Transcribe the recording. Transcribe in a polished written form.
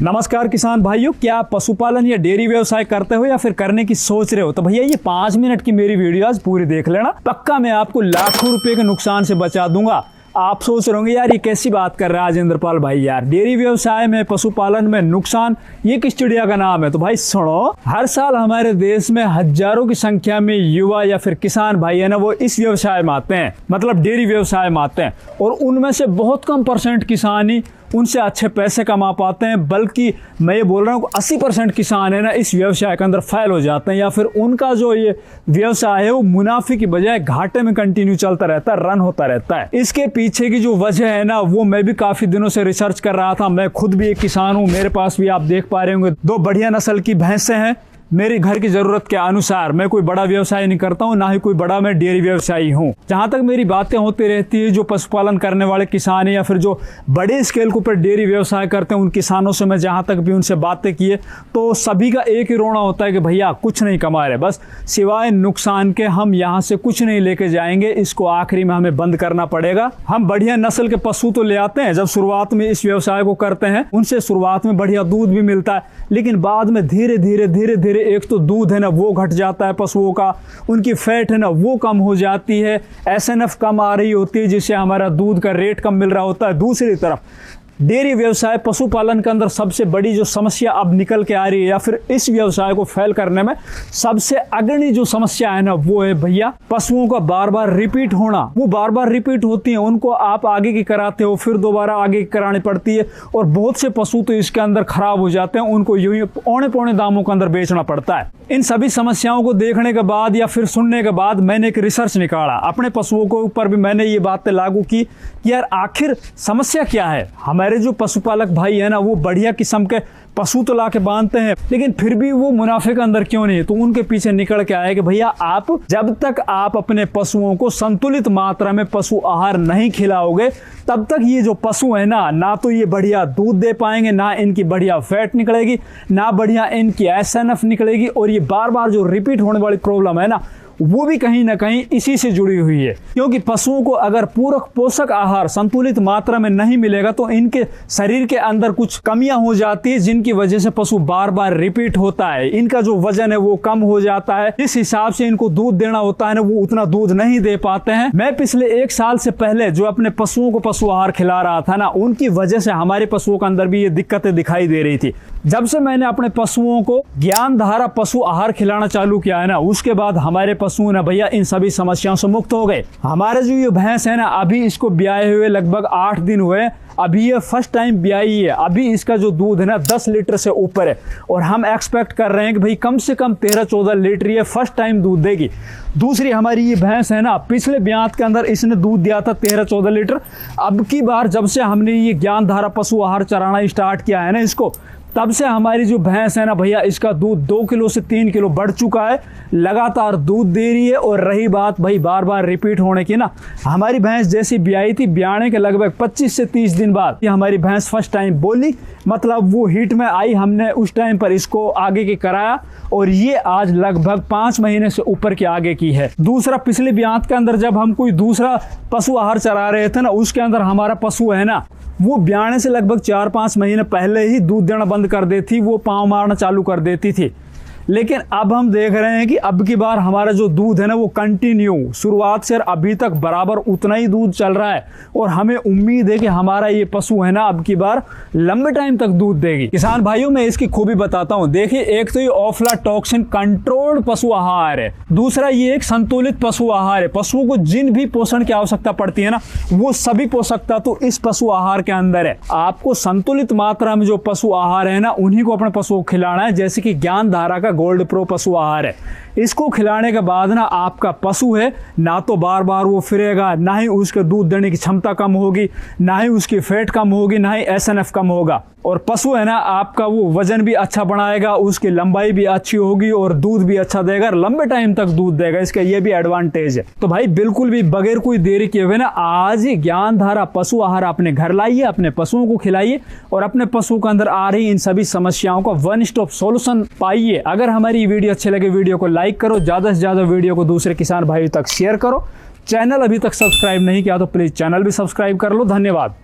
नमस्कार किसान भाइयों, क्या आप पशुपालन या डेयरी व्यवसाय करते हो या फिर करने की सोच रहे हो? तो भैया ये 5 मिनट की मेरी वीडियो आज पूरी देख लेना, पक्का मैं आपको लाखों रुपए के नुकसान से बचा दूंगा। आप सोच रहे होंगे यार ये कैसी बात कर रहा है राजेंद्र पाल भाई, यार डेयरी व्यवसाय में पशुपालन में नुकसान, ये किस चिड़िया का नाम है? तो भाई सुनो, हर साल हमारे देश में हजारों की संख्या में युवा या फिर किसान भाई है ना, वो इस व्यवसाय में आते हैं, मतलब डेयरी व्यवसाय में आते हैं, और उनमें से बहुत कम % किसान ही उनसे अच्छे पैसे कमा पाते हैं, बल्कि मैं ये बोल रहा हूँ 80% किसान है ना इस व्यवसाय के अंदर फेल हो जाते हैं, या फिर उनका जो ये व्यवसाय है वो मुनाफे की बजाय घाटे में कंटिन्यू चलता रहता है, रन होता रहता है। इसके पीछे की जो वजह है ना, वो मैं भी काफी दिनों से रिसर्च कर रहा था। मैं खुद भी एक किसान हूँ, मेरे पास भी आप देख पा रहे होंगे 2 बढ़िया नस्ल की भैंसें हैं मेरी घर की जरूरत के अनुसार। मैं कोई बड़ा व्यवसाय नहीं करता हूँ, ना ही कोई बड़ा मैं डेयरी व्यवसायी हूँ। जहां तक मेरी बातें होती रहती है, जो पशुपालन करने वाले किसान है या फिर जो बड़े स्केल के ऊपर डेयरी व्यवसाय करते हैं, उन किसानों से मैं जहां तक भी उनसे बातें किए, तो सभी का एक ही रोना होता है कि भैया कुछ नहीं कमा रहे, बस सिवाय नुकसान के हम यहाँ से कुछ नहीं लेके जाएंगे, इसको आखिरी में हमें बंद करना पड़ेगा। हम बढ़िया नस्ल के पशु तो ले आते हैं, जब शुरुआत में इस व्यवसाय को करते हैं उनसे शुरुआत में बढ़िया दूध भी मिलता है, लेकिन बाद में धीरे धीरे एक तो दूध है ना वो घट जाता है पशुओं का, उनकी फैट है ना वो कम हो जाती है, SNF कम आ रही होती है, जिससे हमारा दूध का रेट कम मिल रहा होता है। दूसरी तरफ डेयरी व्यवसाय पशुपालन के अंदर सबसे बड़ी जो समस्या अब निकल के आ रही है, या फिर इस व्यवसाय को फेल करने में सबसे अग्रणी जो समस्या है ना, वो है भैया पशुओं का बार बार रिपीट होना। वो बार बार रिपीट होती है, उनको आप आगे की कराते हो, फिर दोबारा आगे की करानी पड़ती है, और बहुत से पशु तो इसके अंदर खराब हो जाते हैं, उनको यूं ही औने पौने दामों के अंदर बेचना पड़ता है। इन सभी समस्याओं को देखने के बाद या फिर सुनने के बाद मैंने एक रिसर्च निकाला, अपने पशुओं के ऊपर भी मैंने ये बातें लागू की कि यार आखिर समस्या क्या है। हमारे जो पशुपालक भाई है ना, वो बढ़िया किस्म के पशु तो ला के बांधते हैं, लेकिन फिर भी वो मुनाफे के अंदर क्यों नहीं है? तो उनके पीछे निकल के आया कि भैया आप जब तक आप अपने पशुओं को संतुलित मात्रा में पशु आहार नहीं खिलाओगे, तब तक ये जो पशु है ना तो ये बढ़िया दूध दे पाएंगे, ना इनकी बढ़िया फैट निकलेगी, ना बढ़िया इनकी SNF निकलेगी, और ये बार बार जो रिपीट होने वाली प्रॉब्लम है ना, वो भी कहीं ना कहीं इसी से जुड़ी हुई है। क्योंकि पशुओं को अगर पूरक पोषक आहार संतुलित मात्रा में नहीं मिलेगा तो इनके शरीर के अंदर कुछ कमियां हो जाती है, जिनकी वजह से पशु बार बार रिपीट होता है, इनका जो वजन है वो कम हो जाता है, जिस हिसाब से इनको दूध देना होता है ना वो उतना दूध नहीं दे पाते हैं। मैं पिछले 1 साल से पहले जो अपने पशुओं को पशु आहार खिला रहा था ना, उनकी वजह से हमारे पशुओं के अंदर भी ये दिक्कतें दिखाई दे रही थी। जब से मैंने अपने पशुओं को ज्ञानधारा पशु आहार खिलाना चालू किया है ना, उसके बाद हमारे पशु ना भैया इन सभी समस्याओं से मुक्त हो गए। हमारे जो ये भैंस है ना, अभी इसको ब्याए हुए लगभग 8 दिन हुए, अभी ये फर्स्ट टाइम ब्याई है, अभी इसका जो दूध है ना 10 लीटर से ऊपर है, और हम एक्सपेक्ट कर रहे हैं कि भाई कम से कम 13-14 लीटर ये फर्स्ट टाइम दूध देगी। दूसरी हमारी ये भैंस है ना, पिछले ब्यात के अंदर इसने दूध दिया था 13-14 लीटर। अब की बार जब से हमने ये ज्ञानधारा पशु आहार चराना स्टार्ट किया है ना इसको, तब से हमारी जो भैंस है ना भैया, इसका दूध 2 किलो से 3 किलो बढ़ चुका है, लगातार दूध दे रही है। और रही बात भाई बार बार रिपीट होने की ना, हमारी भैंस जैसी ब्याई थी, ब्याने के लगभग 25 से 30 दिन बाद ये हमारी भैंस फर्स्ट टाइम बोली, मतलब वो हीट में आई, हमने उस टाइम पर इसको आगे की कराया, और ये आज लगभग 5 महीने से ऊपर के आगे की है। दूसरा, पिछले ब्यात के अंदर जब हम कोई दूसरा पशु आहार चरा रहे थे ना, उसके अंदर हमारा पशु है ना, वो ब्याने से लगभग 4-5 महीने पहले ही दूध देना बंद कर देती, वो पाँव मारना चालू कर देती थी। लेकिन अब हम देख रहे हैं कि अब की बार हमारा जो दूध है ना वो कंटिन्यू शुरुआत से अभी तक बराबर उतना ही दूध चल रहा है, और हमें उम्मीद है कि हमारा ये पशु है ना अब की बार लंबे टाइम तक दूध देगी। किसान भाइयों, मैं इसकी खूबी बताता हूँ। देखिए, एक तो ये ऑफ्लाटॉक्सिन कंट्रोल्ड पशु आहार है, दूसरा ये एक संतुलित पशु आहार है। पशुओं को जिन भी पोषण की आवश्यकता पड़ती है ना, वो सभी पोषक तत्व तो इस पशु आहार के अंदर है। आपको संतुलित मात्रा में जो पशु आहार है ना, उन्हीं को अपने पशुओं को खिलाना है। जैसे कि ज्ञानधारा का गोल्ड प्रो पशु आहार है, इसको खिलाने के बाद ना आपका पशु है ना तो बार बार वो फिरेगा, ना ही उसके दूध देने की क्षमता कम होगी, ना ही उसकी फैट कम होगी, ना ही SNF कम होगा, और पशु है ना आपका वो वजन भी अच्छा बनाएगा, उसकी लंबाई भी अच्छी होगी, और दूध भी अच्छा देगा, लंबे टाइम तक दूध देगा। इसका ये भी एडवांटेज है। तो भाई बिल्कुल भी बगैर कोई देरी किए हुए ना आज ही ज्ञानधारा पशु आहार अपने घर लाइए, अपने पशुओं को खिलाइए, और अपने पशु के अंदर आ रही इन सभी समस्याओं का 1 स्टॉप सॉल्यूशन पाइए। अगर हमारी वीडियो अच्छी लगे, वीडियो को लाइक करो, ज्यादा से ज्यादा वीडियो को दूसरे किसान भाइयों तक शेयर करो। चैनल अभी तक सब्सक्राइब नहीं किया तो प्लीज चैनल भी सब्सक्राइब कर लो। धन्यवाद।